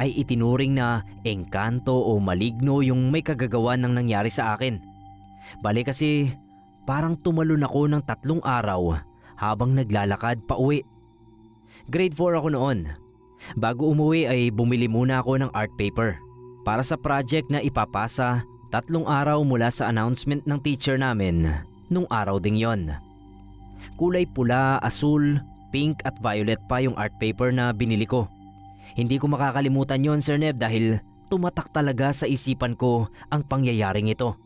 ay itinuring na engkanto o maligno yung may kagagawan ng nangyari sa akin. Bale kasi parang tumalon ako ng 3 araw habang naglalakad pa uwi. Grade 4 ako noon. Bago umuwi ay bumili muna ako ng art paper para sa project na ipapasa 3 araw mula sa announcement ng teacher namin nung araw ding yon. Kulay pula, asul, pink at violet pa yung art paper na binili ko. Hindi ko makakalimutan yon, Sir Neb, dahil tumatak talaga sa isipan ko ang pangyayaring ito.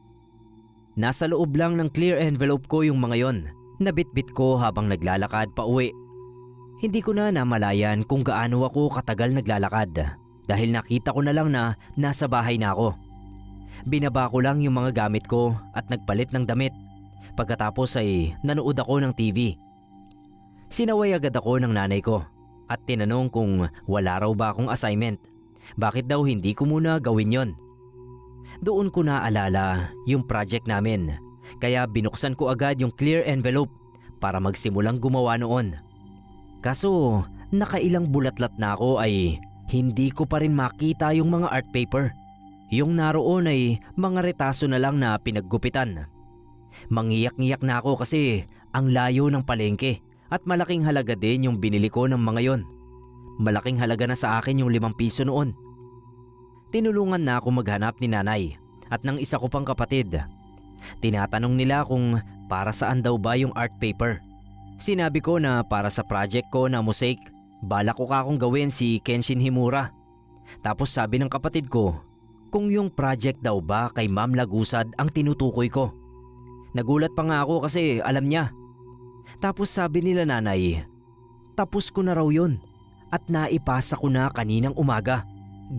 Nasa loob lang ng clear envelope ko yung mga yon. Nabitbit ko habang naglalakad pa uwi. Hindi ko na namalayan kung gaano ako katagal naglalakad dahil nakita ko na lang na nasa bahay na ako. Binaba ko lang yung mga gamit ko at nagpalit ng damit. Pagkatapos ay nanood ako ng TV. Sinaway agad ako ng nanay ko at tinanong kung wala raw ba akong assignment. Bakit daw hindi ko muna gawin yon? Doon ko naalala yung project namin kaya binuksan ko agad yung clear envelope para magsimulang gumawa noon. Kaso nakailang bulatlat na ako ay hindi ko pa rin makita yung mga art paper. Yung naroon ay mga retaso na lang na pinaggupitan. Mangiyak-ngiyak na ako kasi ang layo ng palengke at malaking halaga din yung binili ko ng mga yon. Malaking halaga na sa akin yung 5 piso noon. Tinulungan na ako maghanap ni nanay at ng isa ko pang kapatid. Tinatanong nila kung para saan daw ba yung art paper. Sinabi ko na para sa project ko na mosaic. Balak ko akong gawin si Kenshin Himura. Tapos sabi ng kapatid ko kung yung project daw ba kay Ma'am Lagusad ang tinutukoy ko. Nagulat pa nga ako kasi alam niya. Tapos sabi nila nanay, tapos ko na raw yun at naipasa ko na kaninang umaga.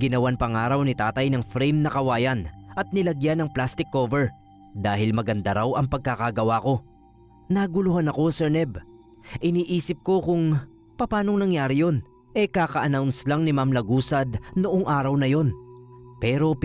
Ginawan pa nga raw ni tatay ng frame na kawayan at nilagyan ng plastic cover dahil maganda raw ang pagkakagawa ko. Naguluhan ako, Sir Neb. Iniisip ko kung papanong nangyari yun. Kaka-announce lang ni Ma'am Lagusad noong araw na yon. Pero